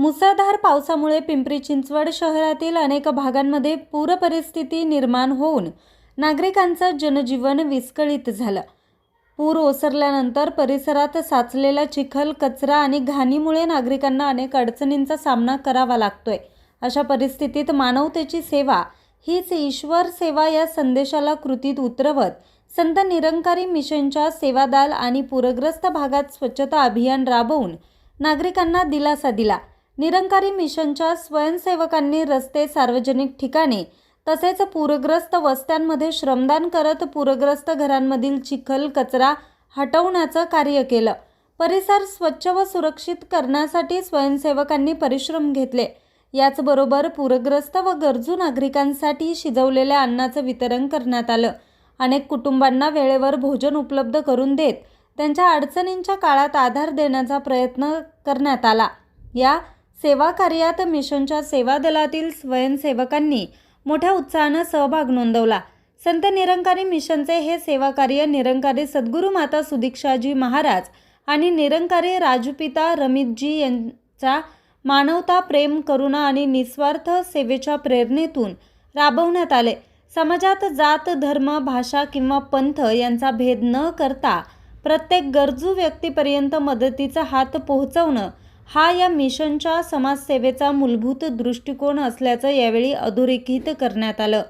मुसळधार पावसामुळे पिंपरी चिंचवड शहरातील अनेक भागांमध्ये पूरपरिस्थिती निर्माण होऊन नागरिकांचं जनजीवन विस्कळीत झालं. पूर ओसरल्यानंतर परिसरात साचलेला चिखल, कचरा आणि घाणीमुळे नागरिकांना अनेक अडचणींचा सामना करावा लागतोय. अशा परिस्थितीत मानवतेची सेवा हीच ईश्वर सेवा या संदेशाला कृतीत उतरवत संत निरंकारी मिशनच्या सेवादल आणि पूरग्रस्त भागात स्वच्छता अभियान राबवून नागरिकांना दिलासा दिला. निरंकारी मिशनच्या स्वयंसेवकांनी रस्ते, सार्वजनिक ठिकाणे तसेच पूरग्रस्त वस्त्यांमध्ये श्रमदान करत पूरग्रस्त घरांमधील चिखल, कचरा हटवण्याचं कार्य केलं. परिसर स्वच्छ व सुरक्षित करण्यासाठी स्वयंसेवकांनी परिश्रम घेतले. याचबरोबर पूरग्रस्त व गरजू नागरिकांसाठी शिजवलेल्या अन्नाचं वितरण करण्यात आलं. अनेक कुटुंबांना वेळेवर भोजन उपलब्ध करून देत त्यांच्या अडचणींच्या काळात आधार देण्याचा प्रयत्न करण्यात आला. या सेवा कार्यात मिशनच्या सेवा दलातील स्वयंसेवकांनी मोठ्या उत्साहानं सहभाग नोंदवला. संत निरंकारी मिशनचे हे सेवा कार्य निरंकारी सद्गुरू माता सुदीक्षाजी महाराज आणि निरंकारी राजपिता रमितजी यांचा मानवता, प्रेम, करुणा आणि निस्वार्थ सेवेच्या प्रेरणेतून राबवण्यात आले. समाजात जात, धर्म, भाषा किंवा पंथ यांचा भेद न करता प्रत्येक गरजू व्यक्तीपर्यंत मदतीचा हात पोहोचवणं हा या मिशनच्या समाजसेवेचा मूलभूत दृष्टिकोन असल्याचं यावेळी अधोरेखित करण्यात आलं.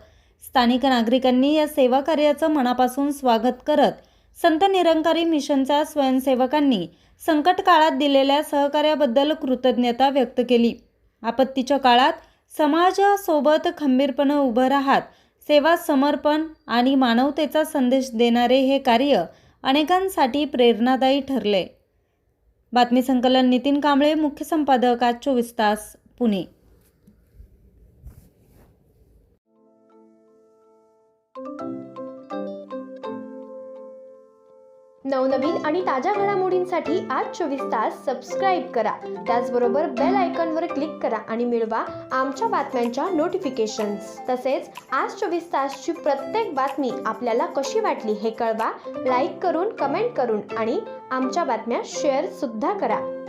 स्थानिक नागरिकांनी या सेवा कार्याचं मनापासून स्वागत करत संत निरंकारी मिशनच्या स्वयंसेवकांनी संकट काळात दिलेल्या सहकार्याबद्दल कृतज्ञता व्यक्त केली. आपत्तीच्या काळात समाजासोबत खंबीरपणे उभं राहत सेवा, समर्पण आणि मानवतेचा संदेश देणारे हे कार्य अनेकांसाठी प्रेरणादायी ठरले. बातमी संकलन नितीन कांबळे, मुख्य संपादक, आज 24 तास, पुणे. नवनवीन आणि ताज्या घडामोडींसाठी आज 24 तास सबस्क्राईब करा. त्याचबरोबर बेल आयकॉनवर क्लिक करा आणि मिळवा आमच्या बातम्यांच्या नोटिफिकेशन्स. तसेच आज 24 तासची प्रत्येक बातमी आपल्याला कशी वाटली हे कळवा. लाईक करून, कमेंट करून आणि आमच्या बातम्या शेअर सुद्धा करा.